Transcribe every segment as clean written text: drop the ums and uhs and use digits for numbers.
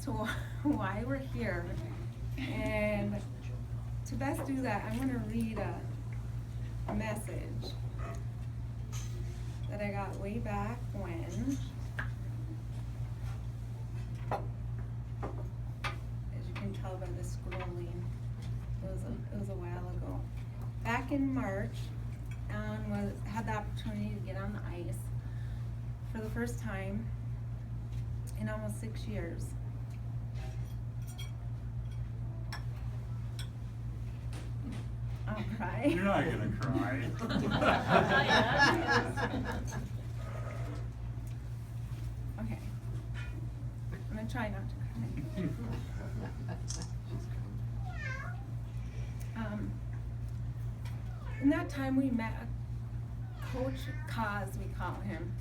to why we're here. And to best do that, I'm gonna read a message that I got way back when. As you can tell by the scrolling, it was a while ago. Back in March, Alan had the opportunity to get on the ice for the first time in almost 6 years. I'll cry. You're not gonna cry. Okay. I'm gonna try not to cry. In that time we met Coach Kaz, we call him,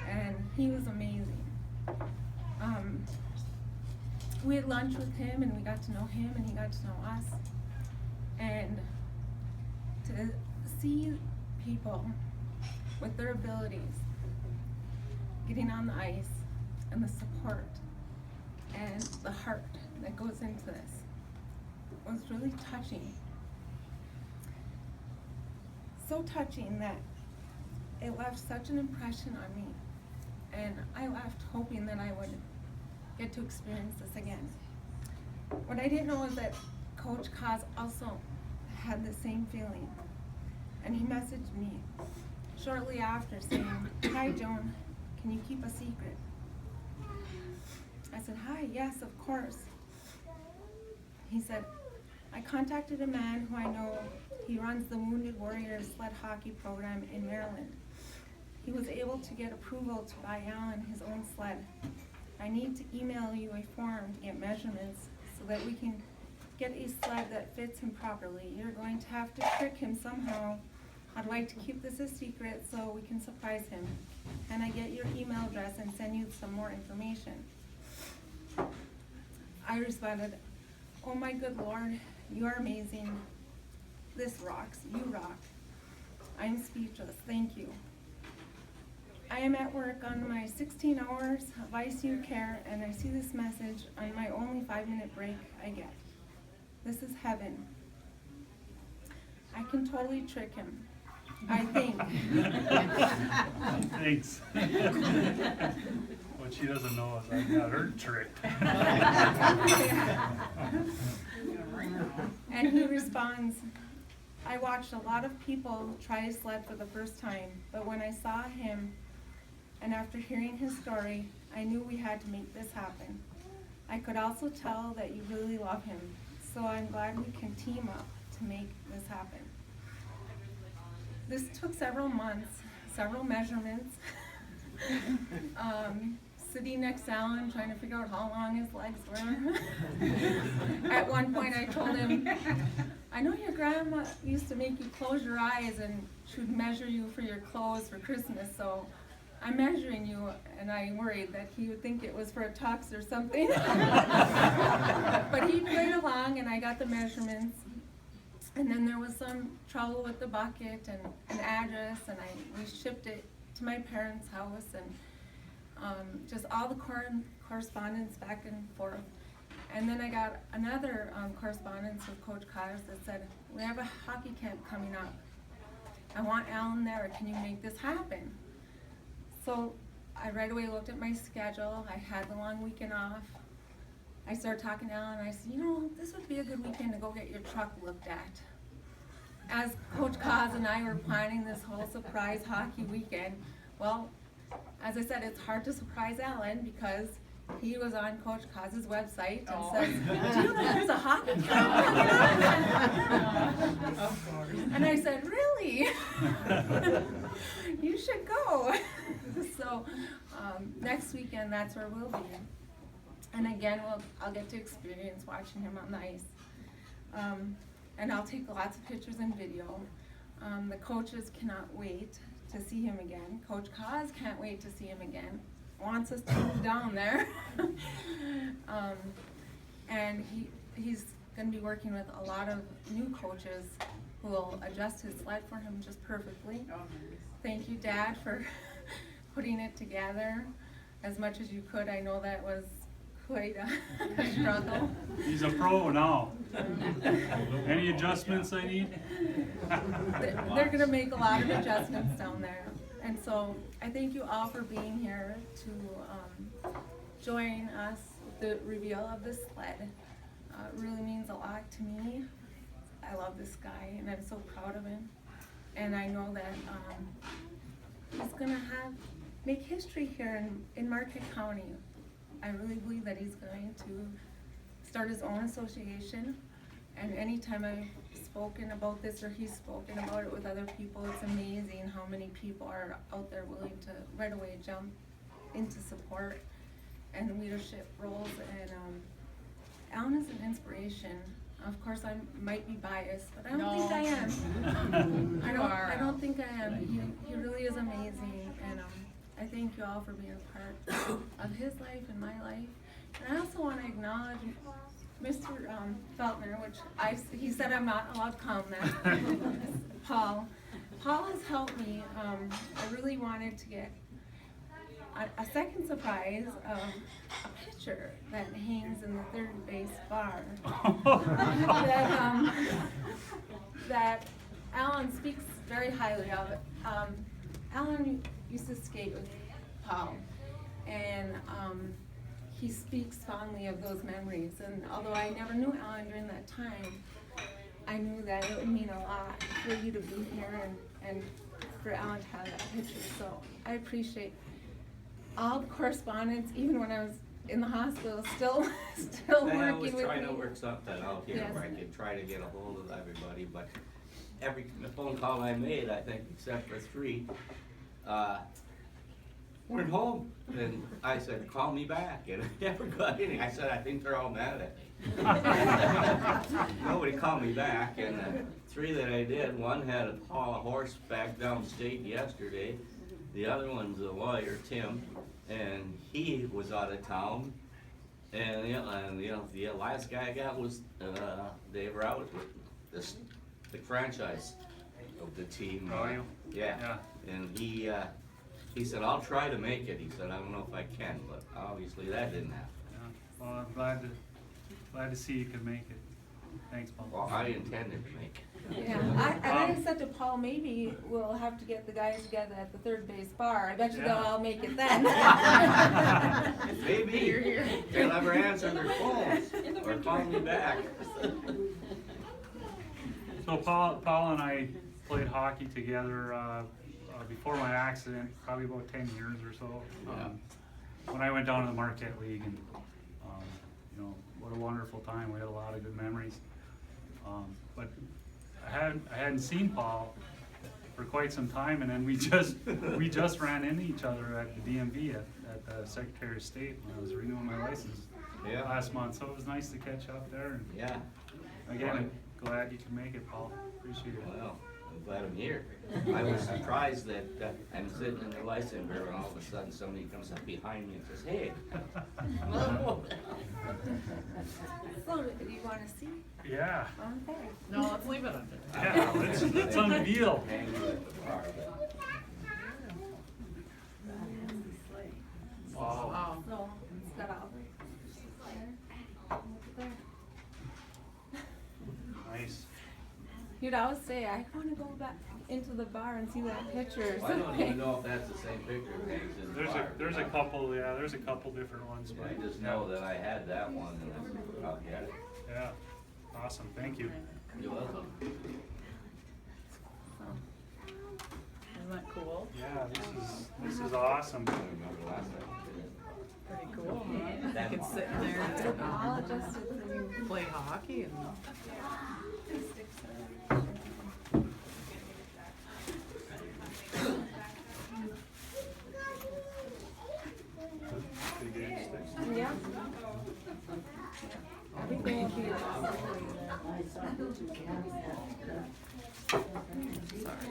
and he was amazing. We had lunch with him and we got to know him and he got to know us. And to see people with their abilities getting on the ice and the support and the heart that goes into this was really touching. So touching that it left such an impression on me, and I left hoping that I would get to experience this again. What I didn't know is that Coach Kaz also had the same feeling, and he messaged me shortly after saying, "Hi Joan, can you keep a secret?" I said, "Hi, yes, of course." He said, "I contacted a man who I know. He runs the Wounded Warriors sled hockey program in Maryland. He was able to get approval to buy Alan his own sled. I need to email you a form to get measurements so that we can get a sled that fits him properly. You're going to have to trick him somehow. I'd like to keep this a secret so we can surprise him. Can I get your email address and send you some more information?" I responded, "Oh my good Lord, you are amazing. This rocks, you rock. I'm speechless, thank you. I am at work on my 16 hours of ICU care and I see this message on my only 5-minute break I get. This is heaven. I can totally trick him, I think." Thanks. What she doesn't know is I got her tricked. And he responds, "I watched a lot of people try to sled for the first time, but when I saw him and after hearing his story, I knew we had to make this happen. I could also tell that you really love him, so I'm glad we can team up to make this happen." This took several months, several measurements, sitting next to Alan trying to figure out how long his legs were. At one point I told him, "I know your grandma used to make you close your eyes and she would measure you for your clothes for Christmas, so I'm measuring you," and I worried that he would think it was for a tux or something. But he played along and I got the measurements. And then there was some trouble with the bucket and an address, and we shipped it to my parents' house, and just all the correspondence back and forth. And then I got another correspondence with Coach Kaz that said, "We have a hockey camp coming up. I want Alan there. Can you make this happen?" So I right away looked at my schedule. I had the long weekend off. I started talking to Alan and I said, "You know, this would be a good weekend to go get your truck looked at." As Coach Kaz and I were planning this whole surprise hockey weekend, well, as I said, it's hard to surprise Alan because he was on Coach Kaz's website and says, "Do you know there's a hockey camp coming up?" Of course. And I said, "Really? You should go." So next weekend, that's where we'll be. And again, I'll get to experience watching him on the ice. And I'll take lots of pictures and video. The coaches cannot wait to see him again. Coach Kaz can't wait to see him again. Wants us to move down there. And he's going to be working with a lot of new coaches who will adjust his sled for him just perfectly. Thank you, Dad, for putting it together as much as you could. I know that was quite a struggle. He's a pro now. Any adjustments I need? They're gonna make a lot of adjustments down there. And so I thank you all for being here to join us with the reveal of the sled. It really means a lot to me. I love this guy and I'm so proud of him. And I know that he's gonna make history here in Marquette County. I really believe that he's going to start his own association. And anytime I've spoken about this or he's spoken about it with other people, it's amazing how many people are out there willing to right away jump into support and leadership roles. And Alan is an inspiration. Of course, I might be biased, but I don't think I am. I don't think I am. He really is amazing, and I thank you all for being a part of his life and my life. And I also want to acknowledge Mr. Feltner, which he said I'm not allowed to come. Paul has helped me. I really wanted to get a second surprise of a picture that hangs in the third base bar that Alan speaks very highly of. Alan used to skate with Paul, and he speaks fondly of those memories. And although I never knew Alan during that time, I knew that it would mean a lot for you to be here and for Alan to have that picture. So I appreciate all the correspondence, even when I was in the hospital, still I working with was trying me. to work something out here Yes. where I could try to get a hold of everybody, but every phone call I made, I think, except for 3, weren't home. And I said, call me back, and I never got any. I said, I think they're all mad at me. Nobody called me back, and 3 that I did, one had to haul a horse back downstate yesterday. The other one's a lawyer, Tim, and he was out of town. And the last guy I got was Dave Rowett with the franchise of the team. Oh, you? Yeah. And he said, I'll try to make it. He said, I don't know if I can, but obviously that didn't happen. Yeah. Well, I'm glad to see you could make it. Thanks, Paul. Well, I intended to make it. Yeah, I said to Paul, maybe we'll have to get the guys together at the third base bar. I bet you they'll all make it then. Maybe. They'll never answer their phones or call me back. So Paul and I played hockey together before my accident, probably about 10 years or so. When I went down to the Marquette League, and what a wonderful time. We had a lot of good memories. But I hadn't seen Paul for quite some time, and then we just ran into each other at the DMV at the Secretary of State when I was renewing my license last month. So it was nice to catch up there. And Yeah. again, I'm glad you could make it, Paul. Appreciate it. Well, I'm glad I'm here. I was surprised that I'm sitting in the license bureau and all of a sudden somebody comes up behind me and says, hey. So, do you want to see? Yeah. Okay. No, let's leave it under. Yeah, let's unveil. Hang you at the bar, but Wow. Wow. So, it's got all the, there. Nice. You'd always say, I want to go back into the bar and see that picture or I don't something. even know if that's the same picture that hangs in the bar. There's a couple different ones, but I just know that I had that one and I'll get it. yeah. Awesome. Thank you. You're welcome. Isn't that cool? Yeah, this is awesome. I remember last time I did it. Pretty cool, huh? You can sit in there It's all adjusted for you. and play hockey and. Yeah. Everything will be Sorry.